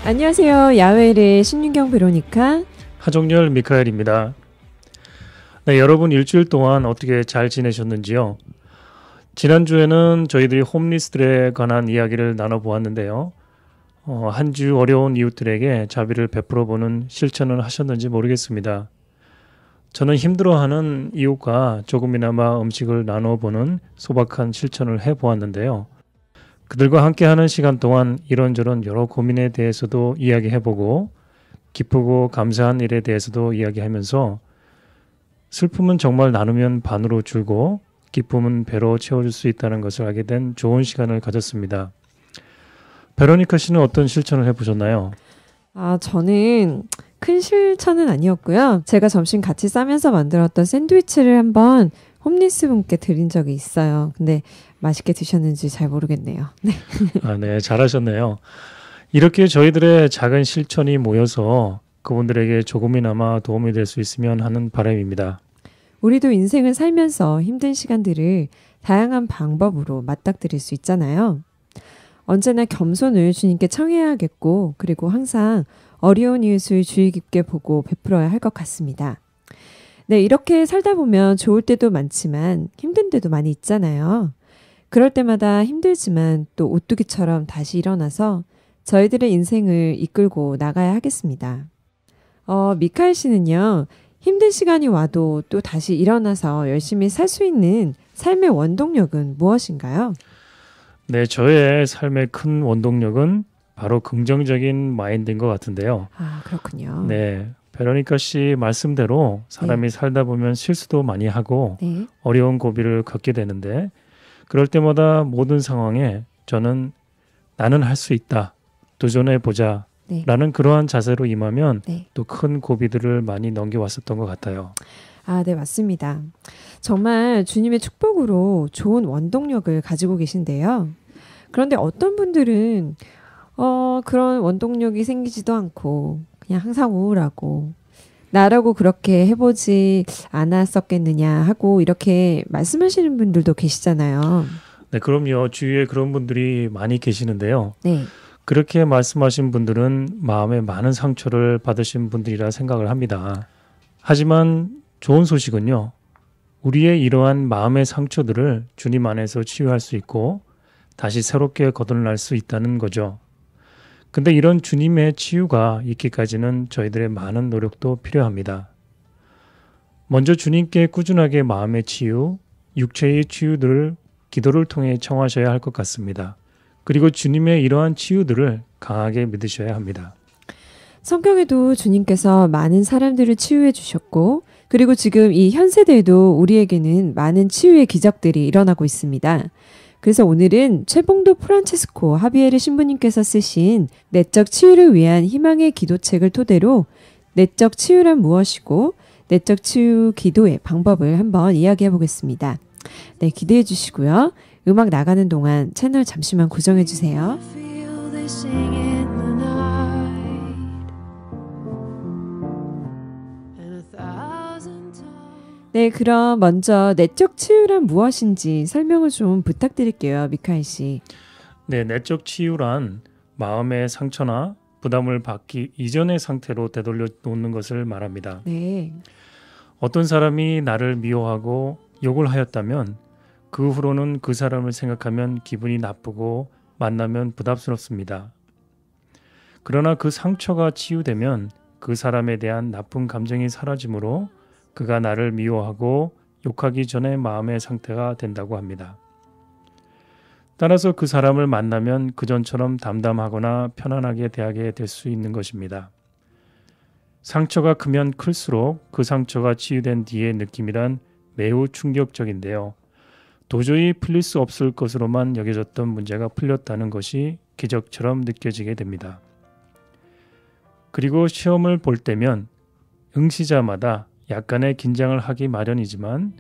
안녕하세요. 야외의 신윤경 베로니카. 하종열 미카엘입니다. 네, 여러분 일주일 동안 어떻게 잘 지내셨는지요? 지난주에는 저희들이 홈리스들에 관한 이야기를 나눠보았는데요. 한 주 어려운 이웃들에게 자비를 베풀어보는 실천을 하셨는지 모르겠습니다. 저는 힘들어하는 이웃과 조금이나마 음식을 나눠보는 소박한 실천을 해보았는데요. 그들과 함께하는 시간 동안 이런저런 여러 고민에 대해서도 이야기해보고 기쁘고 감사한 일에 대해서도 이야기하면서 슬픔은 정말 나누면 반으로 줄고 기쁨은 배로 채워줄 수 있다는 것을 알게 된 좋은 시간을 가졌습니다. 베로니카 씨는 어떤 실천을 해보셨나요? 저는 큰 실천은 아니었고요. 제가 점심 같이 싸면서 만들었던 샌드위치를 한번 홈리스 분께 드린 적이 있어요. 근데 맛있게 드셨는지 잘 모르겠네요. 네. 네, 잘하셨네요. 이렇게 저희들의 작은 실천이 모여서 그분들에게 조금이나마 도움이 될 수 있으면 하는 바람입니다. 우리도 인생을 살면서 힘든 시간들을 다양한 방법으로 맞닥뜨릴 수 있잖아요. 언제나 겸손을 주님께 청해야겠고, 그리고 항상 어려운 이웃을 주의 깊게 보고 베풀어야 할 것 같습니다. 네, 이렇게 살다 보면 좋을 때도 많지만 힘든 때도 많이 있잖아요. 그럴 때마다 힘들지만 또 오뚜기처럼 다시 일어나서 저희들의 인생을 이끌고 나가야 하겠습니다. 미카엘 씨는요, 힘든 시간이 와도 또 다시 일어나서 열심히 살 수 있는 삶의 원동력은 무엇인가요? 네, 저의 삶의 큰 원동력은 바로 긍정적인 마인드인 것 같은데요. 그렇군요. 네, 베로니카 씨 말씀대로 사람이 살다 보면 실수도 많이 하고 어려운 고비를 걷게 되는데 그럴 때마다 모든 상황에 저는 나는 할 수 있다, 도전해보자 라는 그러한 자세로 임하면 또 큰 고비들을 많이 넘겨왔었던 것 같아요. 네, 맞습니다. 정말 주님의 축복으로 좋은 원동력을 가지고 계신데요. 그런데 어떤 분들은 그런 원동력이 생기지도 않고 그냥 항상 우울하고 나라고 그렇게 해보지 않았었겠느냐 하고 이렇게 말씀하시는 분들도 계시잖아요. 네, 그럼요. 주위에 그런 분들이 많이 계시는데요. 네. 그렇게 말씀하신 분들은 마음에 많은 상처를 받으신 분들이라 생각을 합니다. 하지만 좋은 소식은요. 우리의 이러한 마음의 상처들을 주님 안에서 치유할 수 있고 다시 새롭게 거듭날 수 있다는 거죠. 근데 이런 주님의 치유가 있기까지는 저희들의 많은 노력도 필요합니다. 먼저 주님께 꾸준하게 마음의 치유, 육체의 치유들을 기도를 통해 청하셔야 할 것 같습니다. 그리고 주님의 이러한 치유들을 강하게 믿으셔야 합니다. 성경에도 주님께서 많은 사람들을 치유해 주셨고 그리고 지금 이 현세대에도 우리에게는 많은 치유의 기적들이 일어나고 있습니다. 그래서 오늘은 최봉도 프란체스코 하비에르 신부님께서 쓰신 내적 치유를 위한 희망의 기도책을 토대로 내적 치유란 무엇이고 내적 치유 기도의 방법을 한번 이야기해 보겠습니다. 네, 기대해 주시고요. 음악 나가는 동안 채널 잠시만 고정해 주세요. 네, 그럼 먼저 내적 치유란 무엇인지 설명을 좀 부탁드릴게요, 미카엘 씨. 네, 내적 치유란 마음의 상처나 부담을 받기 이전의 상태로 되돌려 놓는 것을 말합니다. 네. 어떤 사람이 나를 미워하고 욕을 하였다면 그 후로는 그 사람을 생각하면 기분이 나쁘고 만나면 부담스럽습니다. 그러나 그 상처가 치유되면 그 사람에 대한 나쁜 감정이 사라지므로 그가 나를 미워하고 욕하기 전의 마음의 상태가 된다고 합니다. 따라서 그 사람을 만나면 그전처럼 담담하거나 편안하게 대하게 될 수 있는 것입니다. 상처가 크면 클수록 그 상처가 치유된 뒤의 느낌이란 매우 충격적인데요. 도저히 풀릴 수 없을 것으로만 여겨졌던 문제가 풀렸다는 것이 기적처럼 느껴지게 됩니다. 그리고 시험을 볼 때면 응시자마다 약간의 긴장을 하기 마련이지만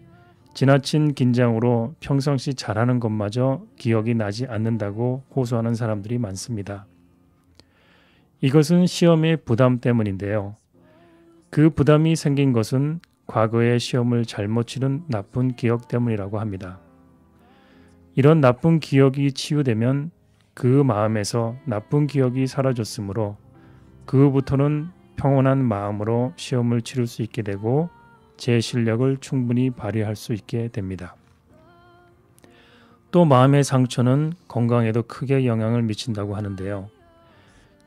지나친 긴장으로 평상시 잘하는 것마저 기억이 나지 않는다고 호소하는 사람들이 많습니다. 이것은 시험의 부담 때문인데요. 그 부담이 생긴 것은 과거의 시험을 잘못 치른 나쁜 기억 때문이라고 합니다. 이런 나쁜 기억이 치유되면 그 마음에서 나쁜 기억이 사라졌으므로 그 후부터는 평온한 마음으로 시험을 치를 수 있게 되고 제 실력을 충분히 발휘할 수 있게 됩니다. 또 마음의 상처는 건강에도 크게 영향을 미친다고 하는데요.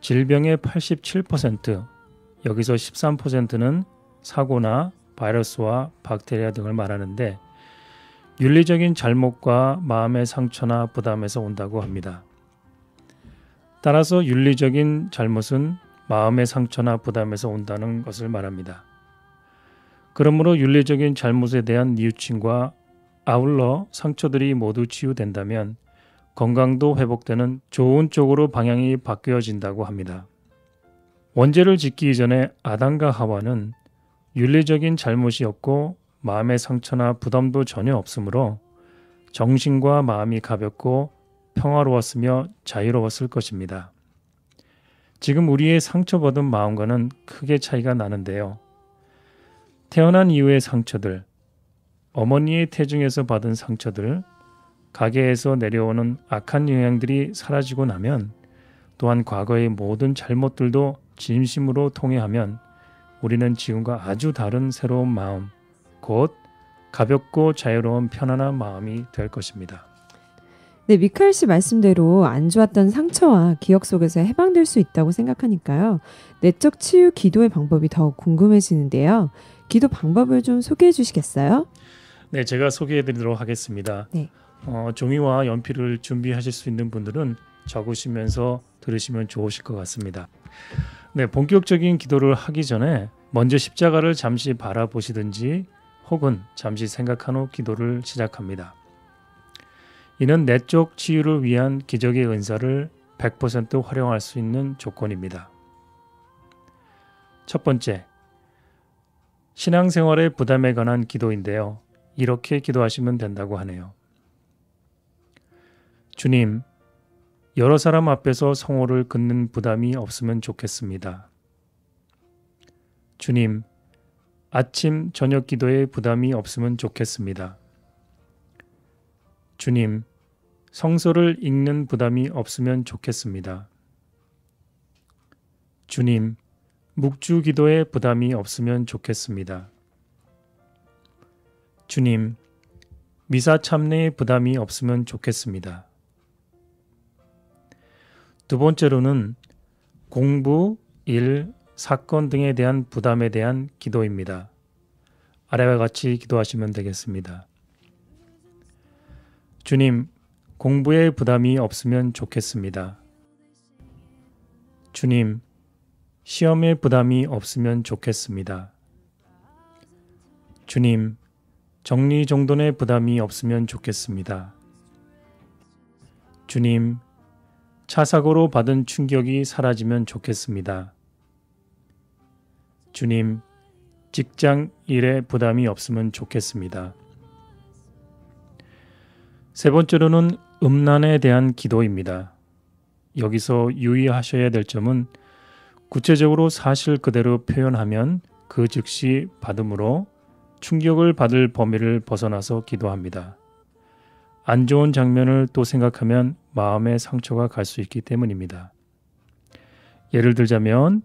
질병의 87%, 여기서 13%는 사고나 바이러스와 박테리아 등을 말하는데 윤리적인 잘못과 마음의 상처나 부담에서 온다고 합니다. 따라서 윤리적인 잘못은 마음의 상처나 부담에서 온다는 것을 말합니다. 그러므로 윤리적인 잘못에 대한 뉘우침과 아울러 상처들이 모두 치유된다면 건강도 회복되는 좋은 쪽으로 방향이 바뀌어진다고 합니다. 원죄를 짓기 이전에 아담과 하와는 윤리적인 잘못이 없고 마음의 상처나 부담도 전혀 없으므로 정신과 마음이 가볍고 평화로웠으며 자유로웠을 것입니다. 지금 우리의 상처받은 마음과는 크게 차이가 나는데요. 태어난 이후의 상처들, 어머니의 태중에서 받은 상처들, 가계에서 내려오는 악한 영향들이 사라지고 나면 또한 과거의 모든 잘못들도 진심으로 통회하면 우리는 지금과 아주 다른 새로운 마음, 곧 가볍고 자유로운 편안한 마음이 될 것입니다. 네, 미카엘 씨 말씀대로 안 좋았던 상처와 기억 속에서 해방될 수 있다고 생각하니까요. 내적 치유 기도의 방법이 더 궁금해지는데요. 기도 방법을 좀 소개해 주시겠어요? 네, 제가 소개해 드리도록 하겠습니다. 네. 종이와 연필을 준비하실 수 있는 분들은 적으시면서 들으시면 좋으실 것 같습니다. 네, 본격적인 기도를 하기 전에 먼저 십자가를 잠시 바라보시든지 혹은 잠시 생각한 후 기도를 시작합니다. 이는 내적 치유를 위한 기적의 은사를 100% 활용할 수 있는 조건입니다. 첫 번째, 신앙생활의 부담에 관한 기도인데요. 이렇게 기도하시면 된다고 하네요. 주님, 여러 사람 앞에서 성호를 긋는 부담이 없으면 좋겠습니다. 주님, 아침, 저녁 기도에 부담이 없으면 좋겠습니다. 주님, 성서를 읽는 부담이 없으면 좋겠습니다. 주님, 묵주 기도에 부담이 없으면 좋겠습니다. 주님, 미사 참내에 부담이 없으면 좋겠습니다. 두 번째로는 공부, 일, 사건 등에 대한 부담에 대한 기도입니다. 아래와 같이 기도하시면 되겠습니다. 주님, 공부에 부담이 없으면 좋겠습니다. 주님, 시험에 부담이 없으면 좋겠습니다. 주님, 정리정돈에 부담이 없으면 좋겠습니다. 주님, 차 사고로 받은 충격이 사라지면 좋겠습니다. 주님, 직장 일에 부담이 없으면 좋겠습니다. 세 번째로는 음란에 대한 기도입니다. 여기서 유의하셔야 될 점은 구체적으로 사실 그대로 표현하면 그 즉시 받음으로 충격을 받을 범위를 벗어나서 기도합니다. 안 좋은 장면을 또 생각하면 마음의 상처가 갈 수 있기 때문입니다. 예를 들자면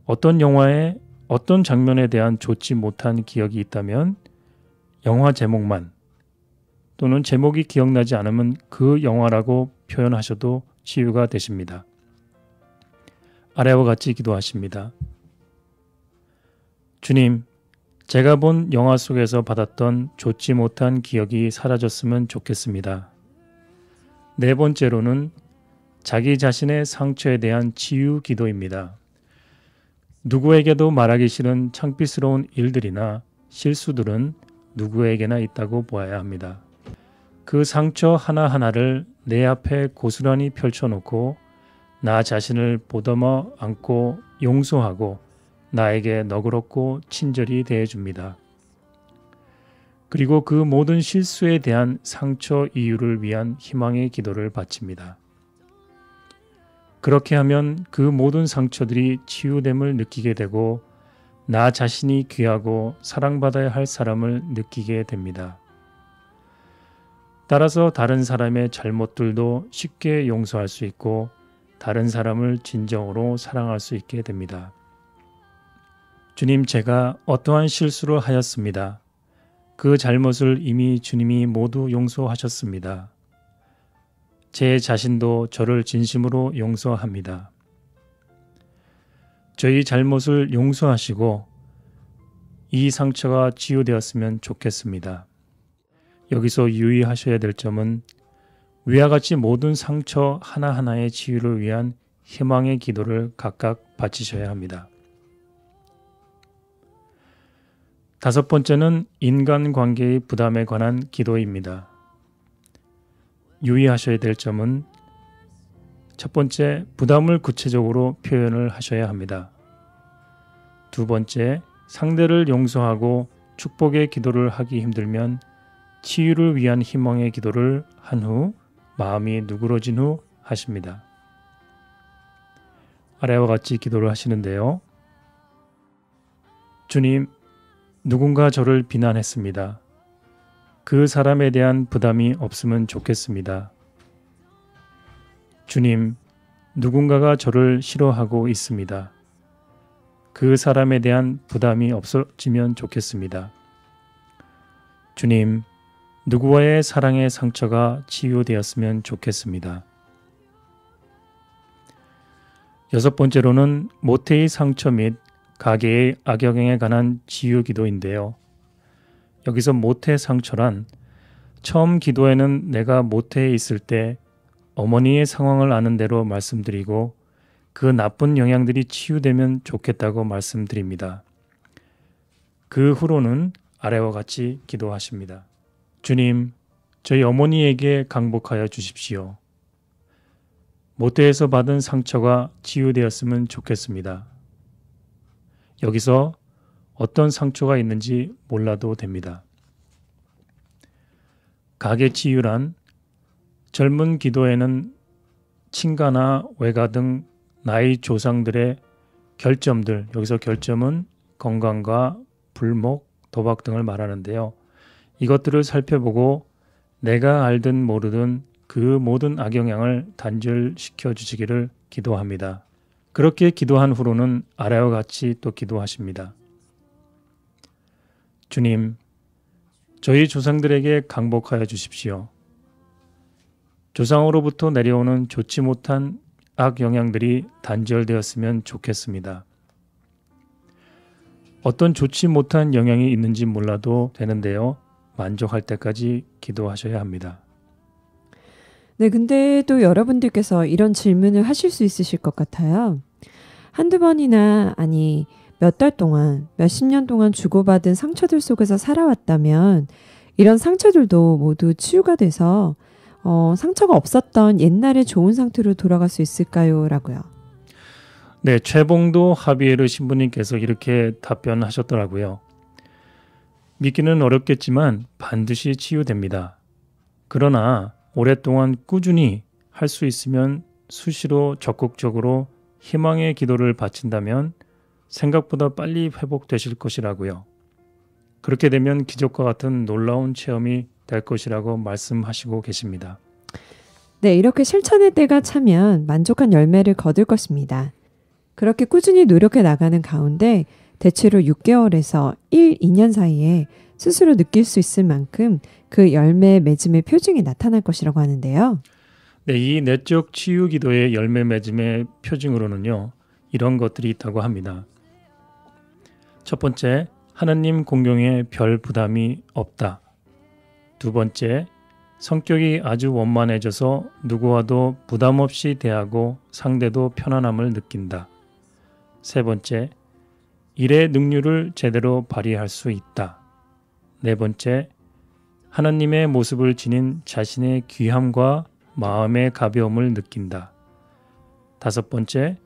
어떤 영화에 어떤 장면에 대한 좋지 못한 기억이 있다면 영화 제목만 또는 제목이 기억나지 않으면 그 영화라고 표현하셔도 치유가 되십니다. 아래와 같이 기도하십니다. 주님, 제가 본 영화 속에서 받았던 좋지 못한 기억이 사라졌으면 좋겠습니다. 네 번째로는 자기 자신의 상처에 대한 치유 기도입니다. 누구에게도 말하기 싫은 창피스러운 일들이나 실수들은 누구에게나 있다고 보아야 합니다. 그 상처 하나하나를 내 앞에 고스란히 펼쳐놓고 나 자신을 보듬어 안고 용서하고 나에게 너그럽고 친절히 대해줍니다. 그리고 그 모든 실수에 대한 상처 이유를 위한 희망의 기도를 바칩니다. 그렇게 하면 그 모든 상처들이 치유됨을 느끼게 되고 나 자신이 귀하고 사랑받아야 할 사람을 느끼게 됩니다. 따라서 다른 사람의 잘못들도 쉽게 용서할 수 있고 다른 사람을 진정으로 사랑할 수 있게 됩니다. 주님, 제가 어떠한 실수를 하였습니다. 그 잘못을 이미 주님이 모두 용서하셨습니다. 제 자신도 저를 진심으로 용서합니다. 저희 잘못을 용서하시고 이 상처가 치유되었으면 좋겠습니다. 여기서 유의하셔야 될 점은 위와 같이 모든 상처 하나하나의 치유를 위한 희망의 기도를 각각 바치셔야 합니다. 다섯 번째는 인간관계의 부담에 관한 기도입니다. 유의하셔야 될 점은 첫 번째, 부담을 구체적으로 표현을 하셔야 합니다. 두 번째, 상대를 용서하고 축복의 기도를 하기 힘들면 치유를 위한 희망의 기도를 한 후 마음이 누그러진 후 하십니다. 아래와 같이 기도를 하시는데요. 주님, 누군가 저를 비난했습니다. 그 사람에 대한 부담이 없으면 좋겠습니다. 주님, 누군가가 저를 싫어하고 있습니다. 그 사람에 대한 부담이 없어지면 좋겠습니다. 주님, 누구와의 사랑의 상처가 치유되었으면 좋겠습니다. 여섯 번째로는 모태의 상처 및 가계의 악영향에 관한 치유 기도인데요. 여기서 모태 상처란 처음 기도에는 내가 모태에 있을 때 어머니의 상황을 아는 대로 말씀드리고 그 나쁜 영향들이 치유되면 좋겠다고 말씀드립니다. 그 후로는 아래와 같이 기도하십니다. 주님, 저희 어머니에게 강복하여 주십시오. 모태에서 받은 상처가 치유되었으면 좋겠습니다. 여기서 어떤 상처가 있는지 몰라도 됩니다. 가계 치유란 젊은 기도에는 친가나 외가 등 나의 조상들의 결점들, 여기서 결점은 건강과 불목, 도박 등을 말하는데요. 이것들을 살펴보고 내가 알든 모르든 그 모든 악영향을 단절시켜 주시기를 기도합니다. 그렇게 기도한 후로는 아래와 같이 또 기도하십니다. 주님, 저희 조상들에게 강복하여 주십시오. 조상으로부터 내려오는 좋지 못한 악영향들이 단절되었으면 좋겠습니다. 어떤 좋지 못한 영향이 있는지 몰라도 되는데요. 만족할 때까지 기도하셔야 합니다. 네, 근데 또 여러분들께서 이런 질문을 하실 수 있으실 것 같아요. 한두 번이나 아니 몇 달 동안, 몇십 년 동안 주고받은 상처들 속에서 살아왔다면 이런 상처들도 모두 치유가 돼서 상처가 없었던 옛날의 좋은 상태로 돌아갈 수 있을까요? 라고요. 네, 최봉도 하비에르 신부님께서 이렇게 답변하셨더라고요. 믿기는 어렵겠지만 반드시 치유됩니다. 그러나 오랫동안 꾸준히 할 수 있으면 수시로 적극적으로 희망의 기도를 바친다면 생각보다 빨리 회복되실 것이라고요. 그렇게 되면 기적과 같은 놀라운 체험이 될 것이라고 말씀하시고 계십니다. 네, 이렇게 실천의 때가 차면 만족한 열매를 거둘 것입니다. 그렇게 꾸준히 노력해 나가는 가운데 대체로 6개월에서 1, 2년 사이에 스스로 느낄 수 있을 만큼 그 열매 맺음의 표징이 나타날 것이라고 하는데요. 네, 이 내적 치유 기도의 열매 맺음의 표징으로는요. 이런 것들이 있다고 합니다. 첫 번째, 하나님 공경에 별 부담이 없다. 두 번째, 성격이 아주 원만해져서 누구와도 부담 없이 대하고 상대도 편안함을 느낀다. 세 번째, 일의 능률을 제대로 발휘할 수 있다. 네 번째, 하나님의 모습을 지닌 자신의 귀함과 마음의 가벼움을 느낀다. 다섯 번째,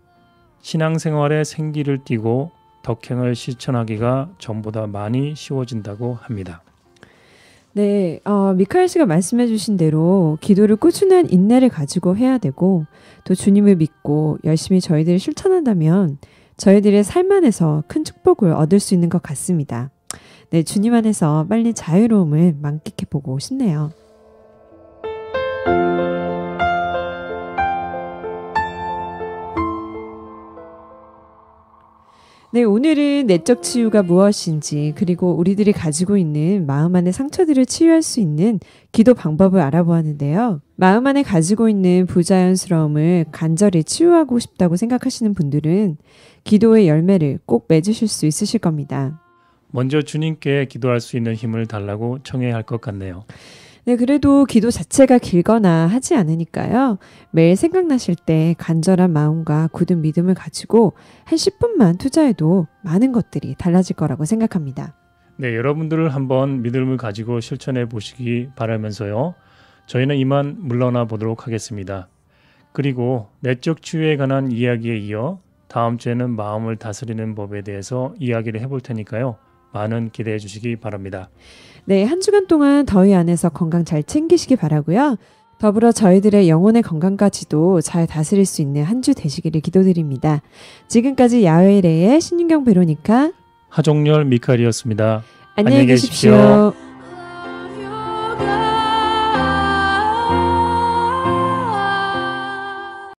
신앙생활에 생기를 띠고 덕행을 실천하기가 전보다 많이 쉬워진다고 합니다. 네, 미카엘 씨가 말씀해 주신 대로 기도를 꾸준한 인내를 가지고 해야 되고 또 주님을 믿고 열심히 저희들이 실천한다면 저희들의 삶 안에서 큰 축복을 얻을 수 있는 것 같습니다. 네, 주님 안에서 빨리 자유로움을 만끽해 보고 싶네요. 네, 오늘은 내적 치유가 무엇인지 그리고 우리들이 가지고 있는 마음 안의 상처들을 치유할 수 있는 기도 방법을 알아보았는데요. 마음 안에 가지고 있는 부자연스러움을 간절히 치유하고 싶다고 생각하시는 분들은 기도의 열매를 꼭 맺으실 수 있으실 겁니다. 먼저 주님께 기도할 수 있는 힘을 달라고 청해야 할 것 같네요. 네, 그래도 기도 자체가 길거나 하지 않으니까요. 매일 생각나실 때 간절한 마음과 굳은 믿음을 가지고 한 10분만 투자해도 많은 것들이 달라질 거라고 생각합니다. 네, 여러분들을 한번 믿음을 가지고 실천해 보시기 바라면서요. 저희는 이만 물러나 보도록 하겠습니다. 그리고 내적 치유에 관한 이야기에 이어 다음 주에는 마음을 다스리는 법에 대해서 이야기를 해볼 테니까요. 많은 기대해 주시기 바랍니다. 네, 한 주간 동안 더위 안에서 건강 잘 챙기시기 바라고요. 더불어 저희들의 영혼의 건강까지도 잘 다스릴 수 있는 한 주 되시기를 기도드립니다. 지금까지 야외레의 신윤경 베로니카, 하종열 미카엘이었습니다. 안녕히 계십시오.